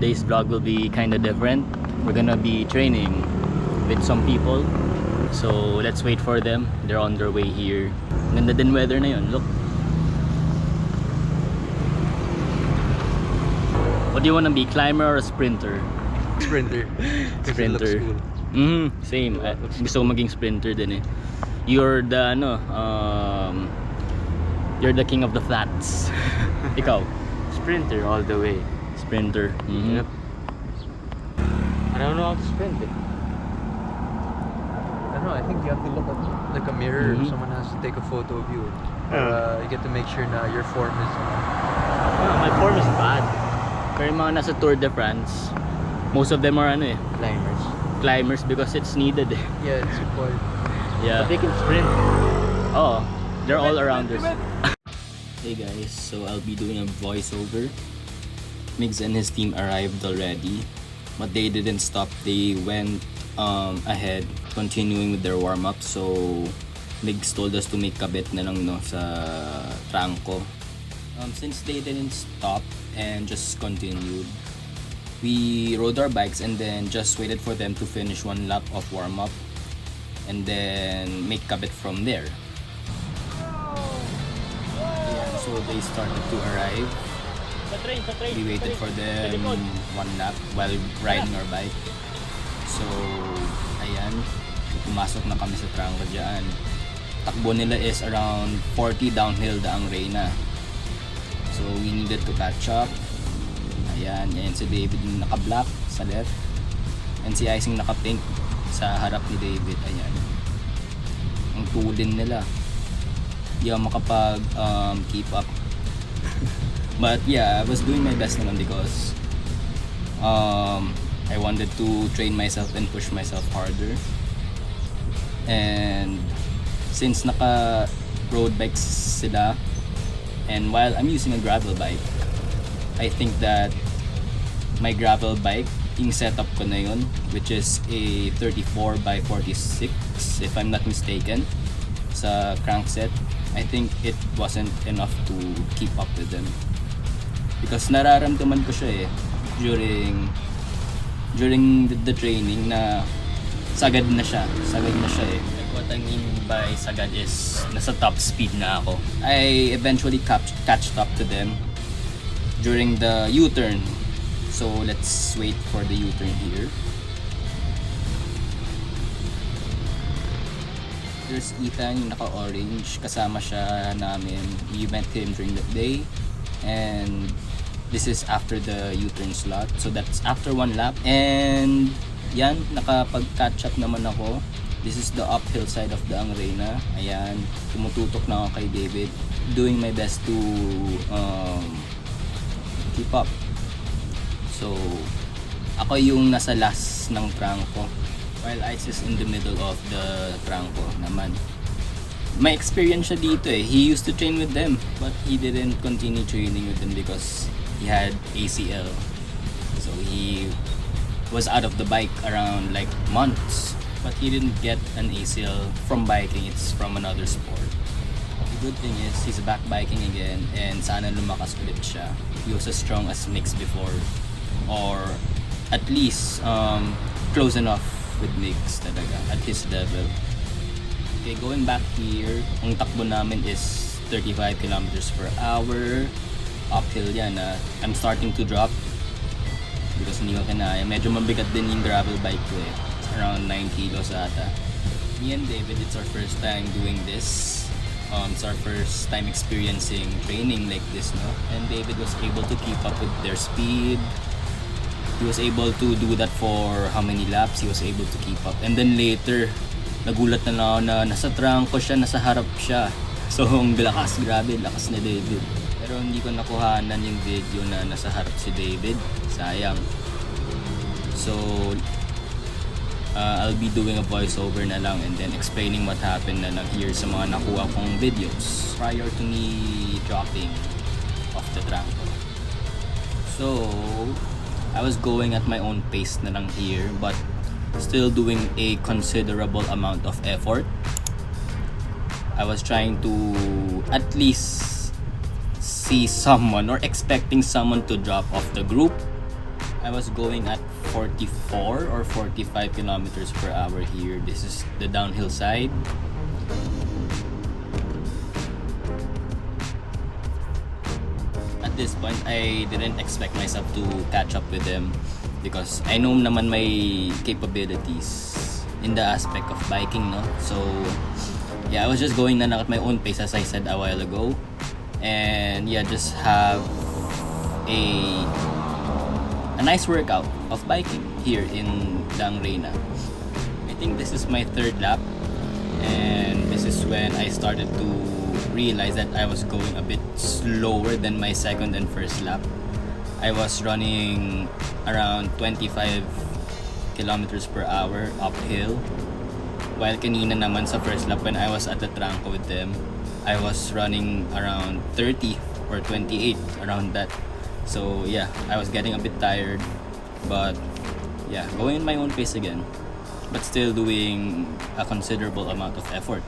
today's vlog will be kinda different. We're gonna be training with some people. So let's wait for them. They're on their way here. Ganda din weather na yun. Look. What do you wanna be? Climber or a sprinter? Sprinter. Sprinter. Same. Gusto ko maging sprinter din eh. You're the you're the king of the flats. Ikaw? Sprinter all the way. Sprinter. Yep. I don't know how to sprint it. I don't know, I think you have to look at like a mirror. Someone has to take a photo of you. You get to make sure na your form is My form is bad. Pero yung mga nasa Tour de France, most of them are climbers. climbers because it's needed eh. Yeah, it's required. Yeah. But they can sprint. Oh, they're all arounders. Hey guys, so I'll be doing a voiceover. Migs and his team arrived already, but they didn't stop. They went ahead, continuing with their warm-up. So Migs told us to make kabit na lang sa trangko. Since they didn't stop and just continued, we rode our bikes and then just waited for them to finish one lap of warm-up and then make kabit from there. So they started to arrive. We waited for them one lap while riding our bike. So, ayan. Pumasok na kami sa trangko dyan. Takbo nila is around 40 downhill daang Reyna. So, we needed to catch up. Ayan. Ayan si David yung naka-black sa left. And si Icing naka-pink sa harap ni David. Ayan. Ang tulin nila. Di ako makapag keep up. But yeah, I was doing my best naman because I wanted to train myself and push myself harder. And since naka road bikes sila, and while I'm using a gravel bike, I think that my gravel bike, yung setup ko na yun, which is a 34 by 46 if I'm not mistaken, sa crankset, I think it wasn't enough to keep up with them. Because nararamdaman ko siya during the training na sagad na siya eh. Like what I mean by sagad is nasa top speed na ako. I eventually catched up to them during the U-turn. So let's wait for the U-turn here. There's Ethan, yung naka-orange. Kasama siya namin. We met him during the day. And this is after the U-turn slot. So that's after one lap. And yan, nakapag-catch up naman ako. This is the uphill side of the Reyna. Ayan, tumututok na ako kay David. Doing my best to keep up. So, ako yung nasa last ng trangko, while Ice is in the middle of the trangko naman. May experience siya dito eh. He used to train with them, but he didn't continue training with them because he had ACL. So he was out of the bike around like months, but he didn't get an ACL from biking. It's from another sport. The good thing is he's back biking again, and sana lumakas ulit siya. He was as strong as Mix before, or at least close enough with Mix talaga at his level. Okay, going back here, ang takbo namin is 35 kilometers per hour. Uphill yan. I'm starting to drop because hindi ko kinaya. Medyo mabigat din yung gravel bike ko eh. Around 9 kilos ata. Me and David, it's our first time doing this. It's our first time experiencing training like this, no? And David was able to keep up with their speed. He was able to do that for how many laps? He was able to keep up. And then later, nagulat na lang ako na nasa trangko siya, nasa harap siya. So, ang lakas, grabe, lakas ni David. Pero hindi ko nakuhanan yung video na nasa harap si David. Sayang. So, I'll be doing a voiceover na lang and then explaining what happened na lang here sa mga nakuha kong videos prior to me dropping off the trangko. So, I was going at my own pace na lang here, but still doing a considerable amount of effort. I was trying to at least see someone or expecting someone to drop off the group. I was going at 44 or 45 kilometers per hour here. This is the downhill side. At this point, I didn't expect myself to catch up with them because I know naman my capabilities in the aspect of biking, no? So, yeah, I was just going na lang at my own pace, as I said a while ago. And yeah, just have a nice workout of biking here in Reina. I think this is my third lap, and this is when I started to realize that I was going a bit slower than my second and first lap. I was running around 25 kilometers per hour uphill, while kanina naman sa first lap when I was at the trangko with them, I was running around 30 or 28, around that. So yeah, I was getting a bit tired, but yeah, going in my own pace again, but still doing a considerable amount of effort.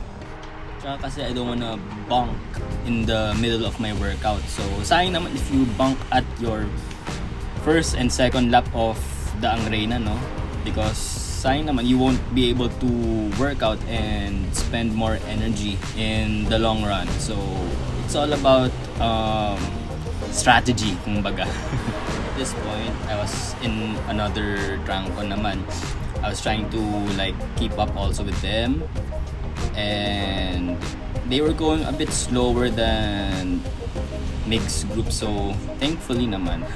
Tsaka kasi I don't wanna bonk in the middle of my workout. So sayang naman if you bonk at your first and second lap of the Reina, no? Because sayang naman, you won't be able to work out and spend more energy in the long run. So it's all about strategy, kumbaga. At this point, I was in another trangko naman. I was trying to like keep up also with them, and they were going a bit slower than mixed group, so thankfully naman,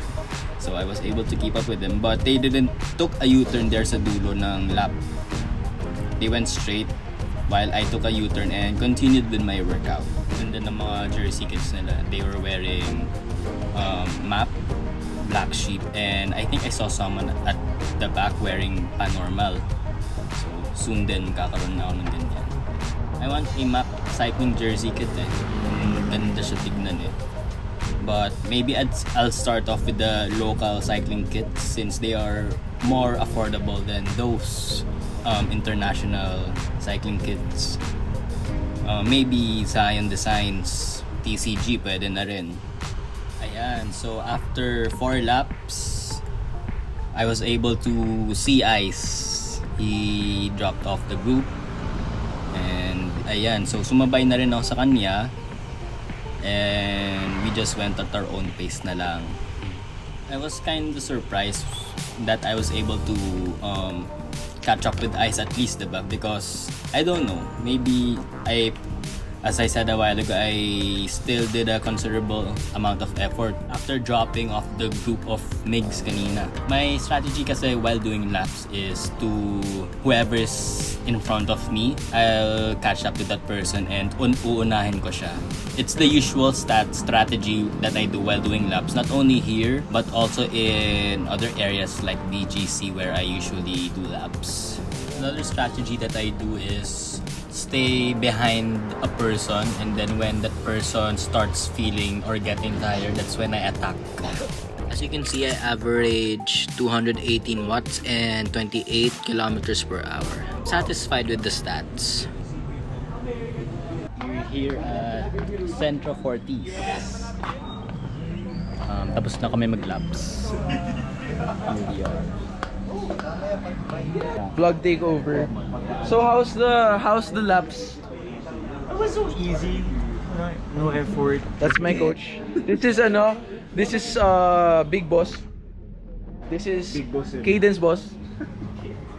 so I was able to keep up with them, but they didn't took a U-turn there sa dulo ng lap. They went straight while I took a U-turn and continued with my workout. And then the mga jersey kids nila, they were wearing map, black sheep, and I think I saw someone at the back wearing panormal. So soon din kakaroon na ako ng ganyan. I want a map cycling jersey kit eh. Ganda siya tignan eh. But maybe I'll start off with the local cycling kits since they are more affordable than those international cycling kits. Maybe Zion Designs TCG pwede na rin. Ayan, so after 4 laps, I was able to see Ice. He dropped off the group. And ayan, so sumabay na rin ako sa kanya. And we just went at our own pace na lang. I was kind of surprised that I was able to catch up with Ice at least, diba? Because I don't know, maybe as I said a while ago, I still did a considerable amount of effort after dropping off the group of MIGs kanina. My strategy kasi while doing laps is to whoever is in front of me, I'll catch up with that person and uunahin ko siya. It's the usual strategy that I do while doing laps, not only here but also in other areas like BGC where I usually do laps. Another strategy that I do is stay behind a person, and then when that person starts feeling or getting tired, that's when I attack. As you can see, I average 218 watts and 28 kilometers per hour. Satisfied with the stats. We're here at Centro Fortis. Tapos na kami mag-laps. Here we are. Vlog takeover. So how's the laps? It was so easy. No effort. That's my coach. This is Big Boss. This is Big Boss, eh. Cadence Boss.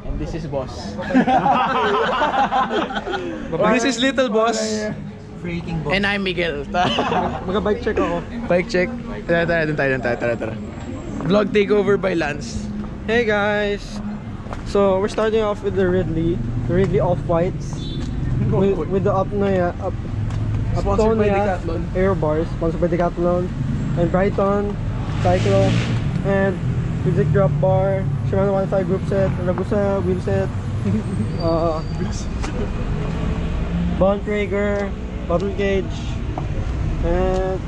And this is Boss. This is Little Boss. Freaking boss. And I'm Miguel. Mag-bike check ako. Bike check. Tara. Vlog takeover by Lance. Hey guys! So we're starting off with the Ridley Off-Whites with the Sponsored by Uptonia Decathlon. Air Bars, sponsored by Decathlon, and Brighton Cyclo, and Physic Drop Bar, Shimano 1.5 group set, Ragusa wheel set, Bontrager, bottle gauge, and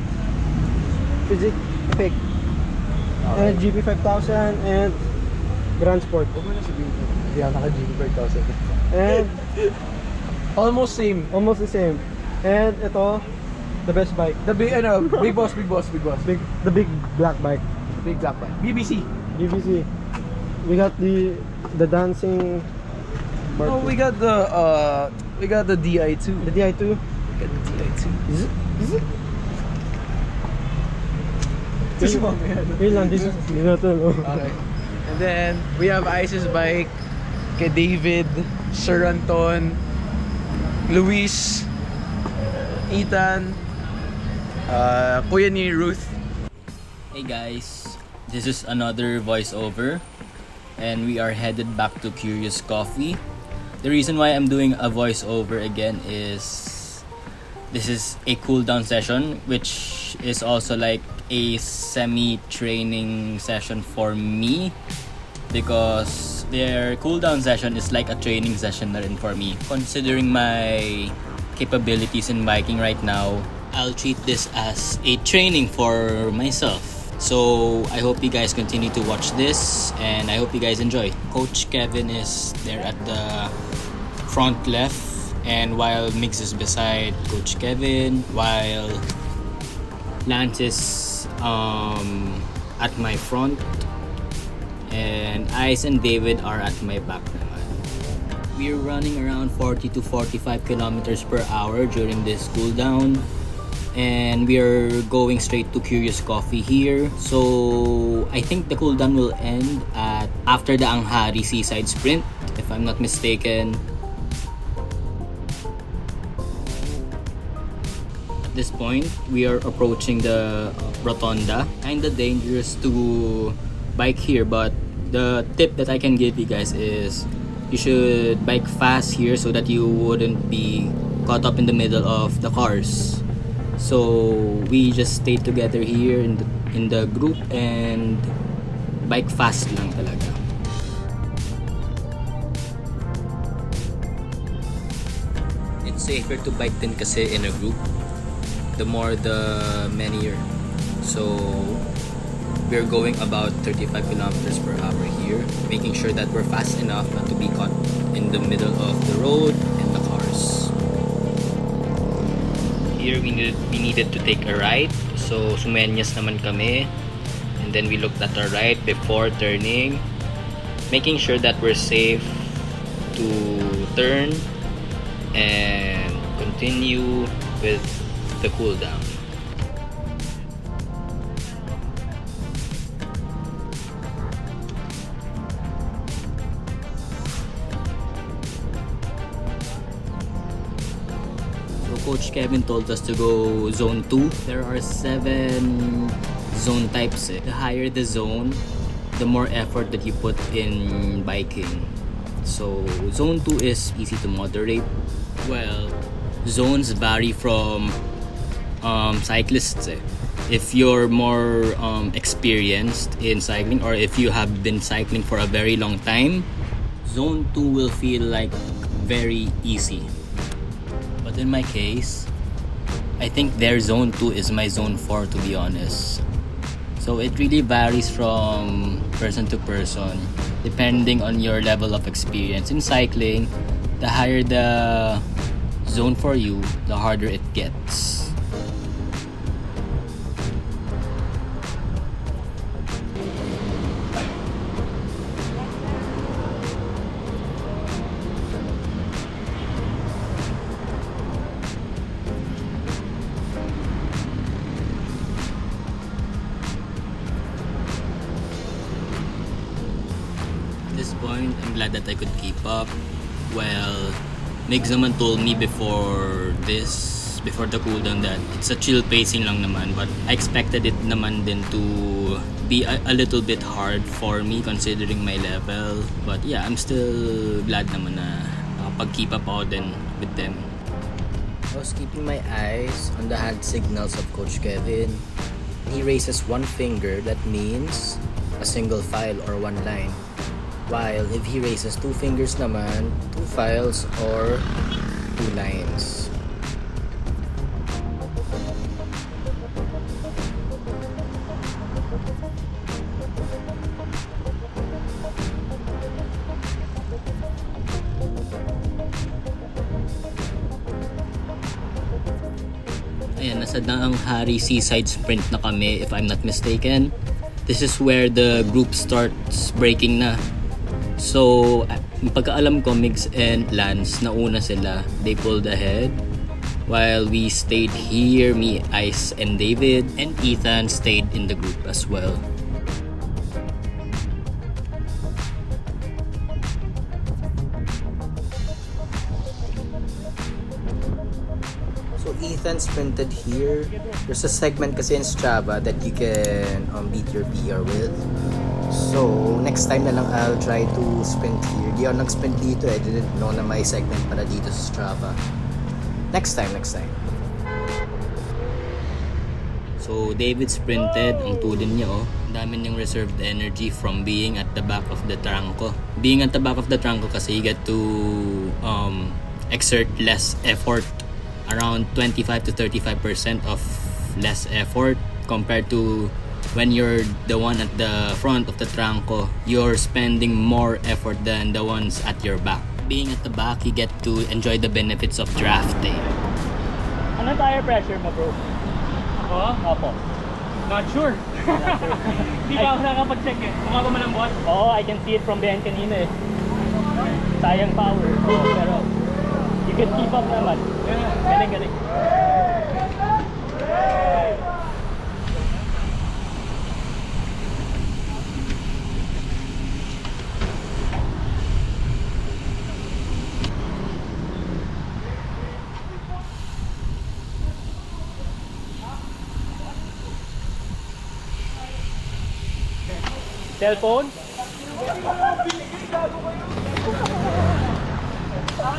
Physic Pick, and GP 5000, and Grand Sport. Hindi ako naka-GP 5000. And Almost the same. And ito, the best bike. The big boss. The big black bike. Big black bike. BBC. BBC. We got the dancing part. Oh, we got the DI2. the DI2. We got the DI2. Is it? Ito si mamaya. Wait lang, this is natin. Okay. And then, we have Ice's bike, kay David, Sir Anton, Luis, Ethan, kuya ni Ruth. Hey guys, this is another voiceover and we are headed back to Curious Coffee. The reason why I'm doing a voiceover again is this is a cool down session, which is also like a semi-training session for me, because their cool down session is like a training session na rin for me. Considering my capabilities in biking right now, I'll treat this as a training for myself. So I hope you guys continue to watch this and I hope you guys enjoy. Coach Kevin is there at the front left, and while Migs is beside Coach Kevin, while Lance is at my front, and Ice and David are at my back naman. We're running around 40 to 45 kilometers per hour during this cool down, and we're going straight to Curious Coffee here. So I think the cool down will end at after the Anghari Seaside Sprint, if I'm not mistaken. At this point, we are approaching the rotonda. Kinda dangerous to bike here, but the tip that I can give you guys is you should bike fast here so that you wouldn't be caught up in the middle of the cars. So we just stay together here in the group and bike fast lang talaga. It's safer to bike din kasi in a group. The more the merrier. So we're going about 35 kilometers per hour here, making sure that we're fast enough not to be caught in the middle of the road and the cars. Here we needed to take a right, so sumenyas naman kami, and then we looked at our right before turning, making sure that we're safe to turn and continue with the cool down. So Coach Kevin told us to go zone 2. There are 7 zone types. The higher the zone, the more effort that you put in biking. So zone 2 is easy to moderate. Well, zones vary from cyclists. If you're more experienced in cycling, or if you have been cycling for a very long time, zone 2 will feel like very easy. But in my case, I think their zone 2 is my zone 4, to be honest. So it really varies from person to person, depending on your level of experience in cycling. The higher the zone for you, the harder it gets. At this point, I'm glad that I could keep up. Well, Migs naman told me before the cooldown that it's a chill pacing lang naman, but I expected it naman din to be a little bit hard for me considering my level. But yeah, I'm still glad naman na nakapag-keep up ako din with them. I was keeping my eyes on the hand signals of Coach Kevin. He raises one finger, that means a single file or one line. While if he raises 2 fingers naman, 2 files or 2 lines. Ayan, nasa Anghari Seaside Sprint na kami, if I'm not mistaken. this is where the group starts breaking na. So, pagkaalam ko, Migs and Lance, nauna sila. They pulled ahead. While we stayed here, me, Ice, and David, and Ethan stayed in the group as well. So Ethan sprinted here. There's a segment kasi in Strava that you can beat your PR with. So next time na lang I'll try to sprint here. Di ako nag-sprint dito eh. Didn't know na may segment para dito sa Strava. Next time. So David sprinted. Ang tulin niya oh. Ang dami niyang reserved energy from being at the back of the trangko. Being at the back of the trangko kasi you get to exert less effort. Around 25 to 35% of less effort compared to when you're the one at the front of the trangko. You're spending more effort than the ones at your back. Being at the back, you get to enjoy the benefits of drafting. Ano tire pressure mo, bro? Ako? Opo. Not sure. Hindi pa ako nakapag-check eh. Mukha ba malambot? Oo, I can see it from behind kanina eh. Sayang power. Oo, pero you can keep up naman. Galing. Cellphone?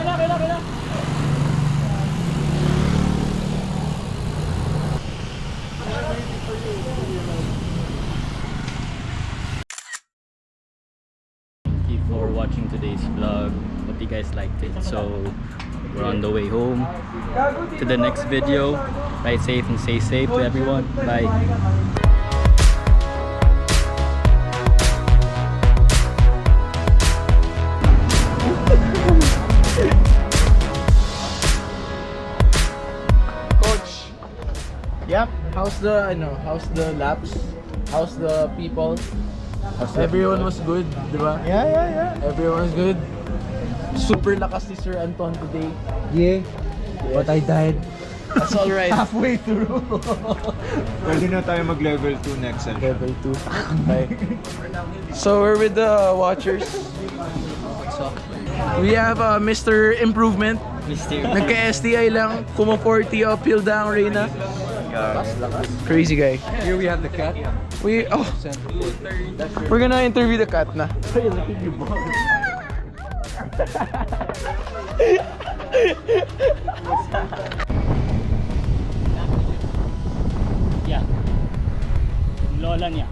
Kailan. Thank you for watching today's vlog. Hope you guys liked it. So we're on the way home to the next video. Ride safe and stay safe to everyone. Bye. Coach. Yep. How's the laps? How's the people? Everyone was good, di ba? Yeah. Everyone was good. Super lakas si Sir Anton today. Yeah. But I died That's all right. halfway through. Pwede na tayo mag level 2 next session. Level 2. Okay. So we're with the watchers. We have Mr. Improvement. Nagka-STI lang. Kuma 40 uphill down Reyna. Crazy guy. Here we have the cat. We're gonna interview the cat na. Yeah. Lola niya.